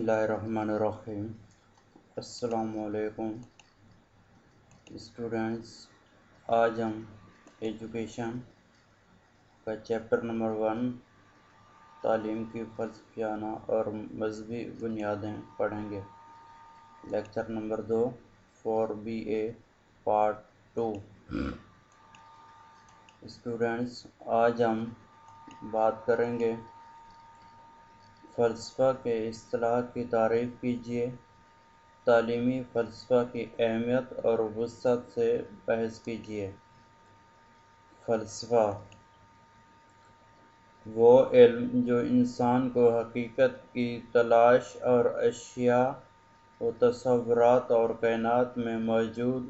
اللہ الرحمن الرحیم۔ السلام علیکم اسٹوڈنٹس، آج ہم ایجوکیشن کا چیپٹر نمبر 1 تعلیم کی فلسفیانہ اور مذہبی بنیادیں پڑھیں گے۔ Lecture number 2 4BA part 2۔ Students, آج ہم بات کریں گے فلسفہ کے اصطلاح کی تعریف کیجیے۔ تعلیمی فلسفہ کی اہمیت اور وسعت سے بحث کیجیے۔ فلسفہ وہ علم جو انسان کو حقیقت کی تلاش اور اشیاء و تصورات اور کائنات میں موجود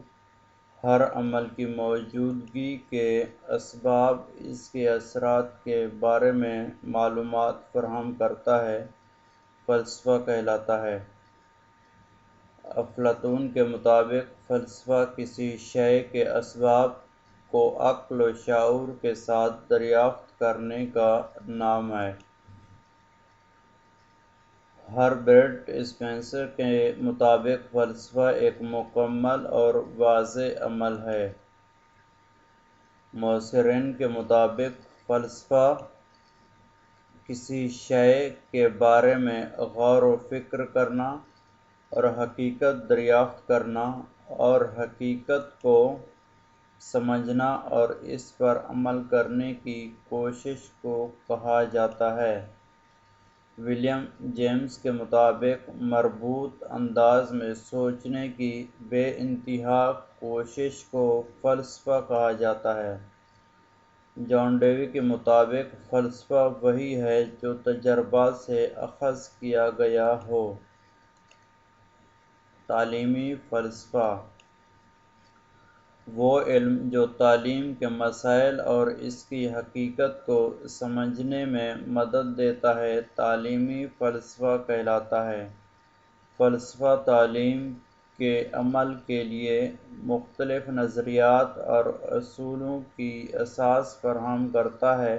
ہر عمل کی موجودگی کے اسباب، اس کے اثرات کے بارے میں معلومات فراہم کرتا ہے، فلسفہ کہلاتا ہے۔ افلاطون کے مطابق فلسفہ کسی شے کے اسباب کو عقل و شعور کے ساتھ دریافت کرنے کا نام ہے۔ ہربرٹ اسپینسر کے مطابق فلسفہ ایک مکمل اور واضح عمل ہے۔ موسرین کے مطابق فلسفہ کسی شے کے بارے میں غور و فکر کرنا اور حقیقت دریافت کرنا اور حقیقت کو سمجھنا اور اس پر عمل کرنے کی کوشش کو کہا جاتا ہے۔ ولیم جیمس کے مطابق مربوط انداز میں سوچنے کی بے انتہا کوشش کو فلسفہ کہا جاتا ہے۔ جان ڈیوی کے مطابق فلسفہ وہی ہے جو تجربات سے اخذ کیا گیا ہو۔ تعلیمی فلسفہ وہ علم جو تعلیم کے مسائل اور اس کی حقیقت کو سمجھنے میں مدد دیتا ہے، تعلیمی فلسفہ کہلاتا ہے۔ فلسفہ تعلیم کے عمل کے لیے مختلف نظریات اور اصولوں کی اساس فراہم کرتا ہے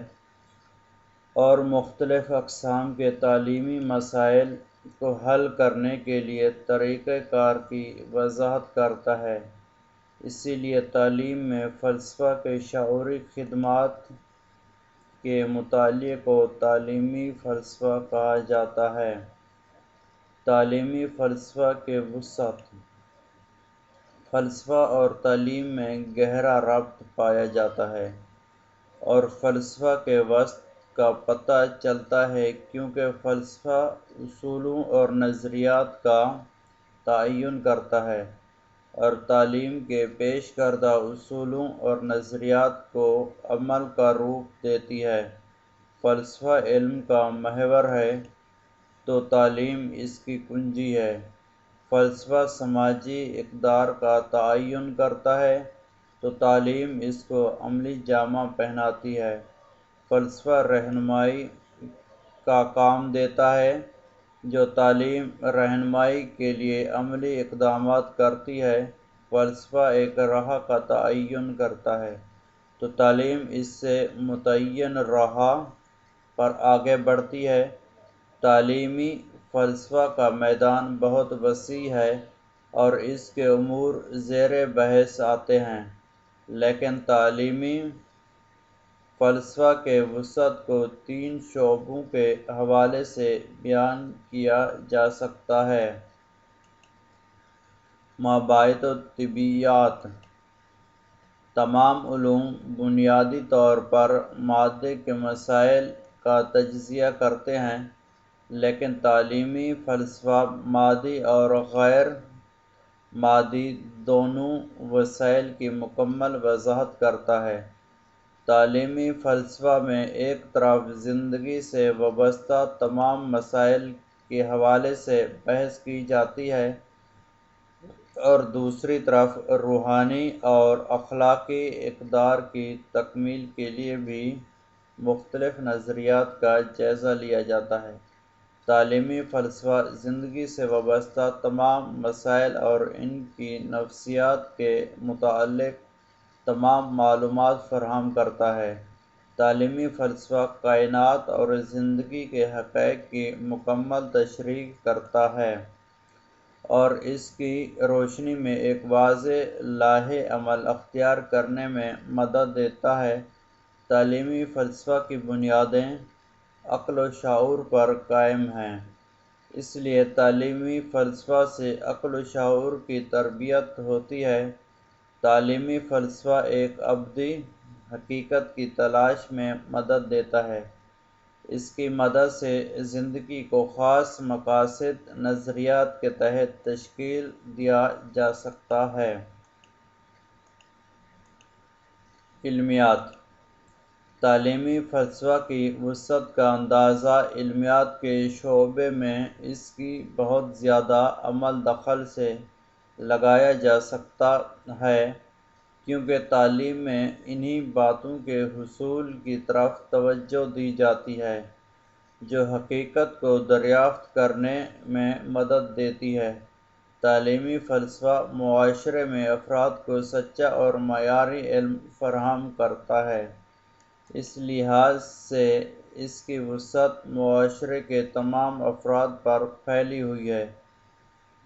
اور مختلف اقسام کے تعلیمی مسائل کو حل کرنے کے لیے طریقہ کار کی وضاحت کرتا ہے۔ اسی لیے تعلیم میں فلسفہ کے شعوری خدمات کے مطالعے کو تعلیمی فلسفہ کہا جاتا ہے۔ تعلیمی فلسفہ کی وسعت۔ فلسفہ اور تعلیم میں گہرا ربط پایا جاتا ہے اور فلسفہ کے وسط کا پتہ چلتا ہے کیونکہ فلسفہ اصولوں اور نظریات کا تعین کرتا ہے اور تعلیم کے پیش کردہ اصولوں اور نظریات کو عمل کا روپ دیتی ہے۔ فلسفہ علم کا محور ہے تو تعلیم اس کی کنجی ہے۔ فلسفہ سماجی اقدار کا تعین کرتا ہے تو تعلیم اس کو عملی جامہ پہناتی ہے۔ فلسفہ رہنمائی کا کام دیتا ہے جو تعلیم رہنمائی کے لیے عملی اقدامات کرتی ہے۔ فلسفہ ایک راہ کا تعین کرتا ہے تو تعلیم اس سے متعین راہ پر آگے بڑھتی ہے۔ تعلیمی فلسفہ کا میدان بہت وسیع ہے اور اس کے امور زیر بحث آتے ہیں، لیکن تعلیمی فلسفہ کے وسعت کو 3 شعبوں کے حوالے سے بیان کیا جا سکتا ہے۔ مابعد الطبیعیات۔ تمام علوم بنیادی طور پر مادے کے مسائل کا تجزیہ کرتے ہیں، لیکن تعلیمی فلسفہ مادی اور غیر مادی دونوں وسائل کی مکمل وضاحت کرتا ہے۔ تعلیمی فلسفہ میں ایک طرف زندگی سے وابستہ تمام مسائل کے حوالے سے بحث کی جاتی ہے اور دوسری طرف روحانی اور اخلاقی اقدار کی تکمیل کے لیے بھی مختلف نظریات کا جائزہ لیا جاتا ہے۔ تعلیمی فلسفہ زندگی سے وابستہ تمام مسائل اور ان کی نفسیات کے متعلق تمام معلومات فراہم کرتا ہے۔ تعلیمی فلسفہ کائنات اور زندگی کے حقائق کی مکمل تشریح کرتا ہے اور اس کی روشنی میں ایک واضح لاہ عمل اختیار کرنے میں مدد دیتا ہے۔ تعلیمی فلسفہ کی بنیادیں عقل و شعور پر قائم ہیں، اس لیے تعلیمی فلسفہ سے عقل و شعور کی تربیت ہوتی ہے۔ تعلیمی فلسفہ ایک ابدی حقیقت کی تلاش میں مدد دیتا ہے۔ اس کی مدد سے زندگی کو خاص مقاصد نظریات کے تحت تشکیل دیا جا سکتا ہے۔ علمیات: تعلیمی فلسفہ کی وسعت کا اندازہ علمیات کے شعبے میں اس کی بہت زیادہ عمل دخل سے لگایا جا سکتا ہے، کیونکہ تعلیم میں انہی باتوں کے حصول کی طرف توجہ دی جاتی ہے جو حقیقت کو دریافت کرنے میں مدد دیتی ہے۔ تعلیمی فلسفہ معاشرے میں افراد کو سچا اور معیاری علم فراہم کرتا ہے۔ اس لحاظ سے اس کی وسعت معاشرے کے تمام افراد پر پھیلی ہوئی ہے۔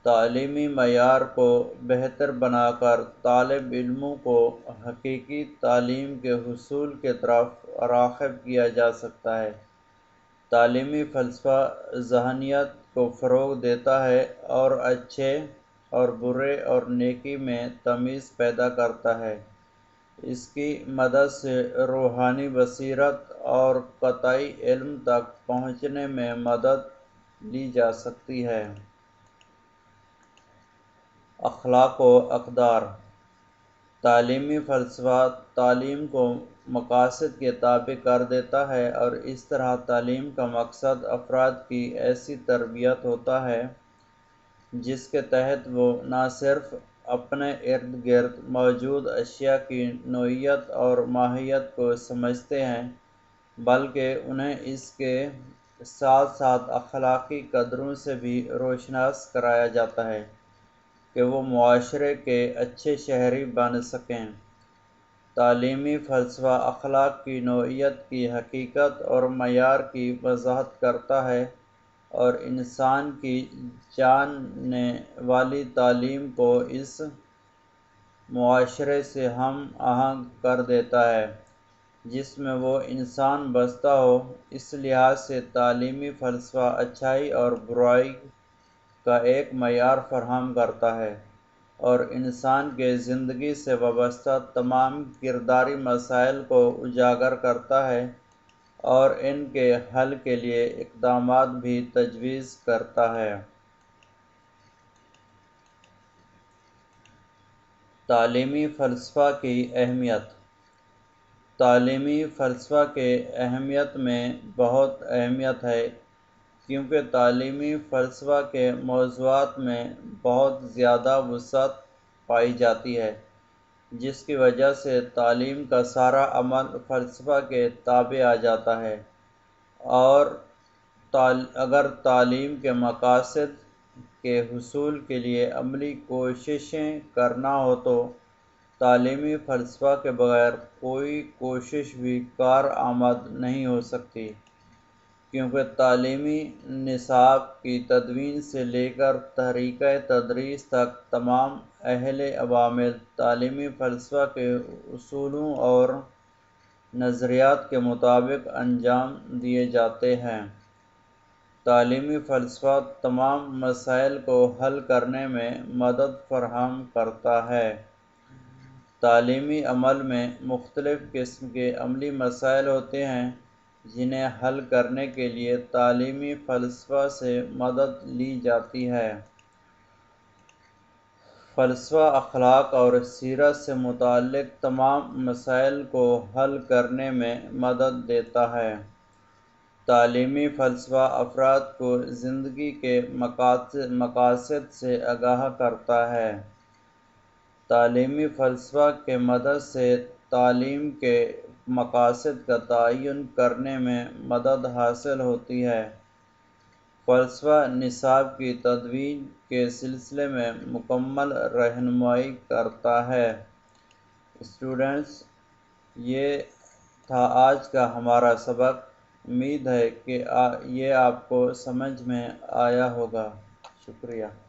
تعلیمی معیار کو بہتر بنا کر طالب علموں کو حقیقی تعلیم کے حصول کی طرف راغب کیا جا سکتا ہے۔ تعلیمی فلسفہ ذہنیت کو فروغ دیتا ہے اور اچھے اور برے اور نیکی میں تمیز پیدا کرتا ہے۔ اس کی مدد سے روحانی بصیرت اور قطعی علم تک پہنچنے میں مدد لی جا سکتی ہے۔ اخلاق و اقدار: تعلیمی فلسفہ تعلیم کو مقاصد کے تابع کر دیتا ہے اور اس طرح تعلیم کا مقصد افراد کی ایسی تربیت ہوتا ہے جس کے تحت وہ نہ صرف اپنے ارد گرد موجود اشیاء کی نوعیت اور ماہیت کو سمجھتے ہیں بلکہ انہیں اس کے ساتھ ساتھ اخلاقی قدروں سے بھی روشناس کرایا جاتا ہے کہ وہ معاشرے کے اچھے شہری بن سکیں۔ تعلیمی فلسفہ اخلاق کی نوعیت کی حقیقت اور معیار کی وضاحت کرتا ہے اور انسان کی جاننے والی تعلیم کو اس معاشرے سے ہم آہنگ کر دیتا ہے جس میں وہ انسان بستا ہو۔ اس لحاظ سے تعلیمی فلسفہ اچھائی اور برائی کا ایک معیار فراہم کرتا ہے اور انسان کے زندگی سے وابستہ تمام کرداری مسائل کو اجاگر کرتا ہے اور ان کے حل کے لیے اقدامات بھی تجویز کرتا ہے۔ تعلیمی فلسفہ کی اہمیت: تعلیمی فلسفہ کے اہمیت میں بہت اہمیت ہے، کیونکہ تعلیمی فلسفہ کے موضوعات میں بہت زیادہ وسعت پائی جاتی ہے، جس کی وجہ سے تعلیم کا سارا عمل فلسفہ کے تابع آ جاتا ہے اور اگر تعلیم کے مقاصد کے حصول کے لیے عملی کوششیں کرنا ہو تو تعلیمی فلسفہ کے بغیر کوئی کوشش بھی کارآمد نہیں ہو سکتی، کیونکہ تعلیمی نصاب کی تدوین سے لے کر طریقہ تدریس تک تمام اہل عوامل تعلیمی فلسفہ کے اصولوں اور نظریات کے مطابق انجام دیے جاتے ہیں۔ تعلیمی فلسفہ تمام مسائل کو حل کرنے میں مدد فراہم کرتا ہے۔ تعلیمی عمل میں مختلف قسم کے عملی مسائل ہوتے ہیں جنہیں حل کرنے کے لیے تعلیمی فلسفہ سے مدد لی جاتی ہے۔ فلسفہ اخلاق اور سیرت سے متعلق تمام مسائل کو حل کرنے میں مدد دیتا ہے۔ تعلیمی فلسفہ افراد کو زندگی کے مقاصد سے آگاہ کرتا ہے۔ تعلیمی فلسفہ کی مدد سے تعلیم کے مقاصد کا تعین کرنے میں مدد حاصل ہوتی ہے۔ فلسفہ نصاب کی تدوین کے سلسلے میں مکمل رہنمائی کرتا ہے۔ اسٹوڈنٹس، یہ تھا آج کا ہمارا سبق۔ امید ہے کہ یہ آپ کو سمجھ میں آیا ہوگا۔ شکریہ۔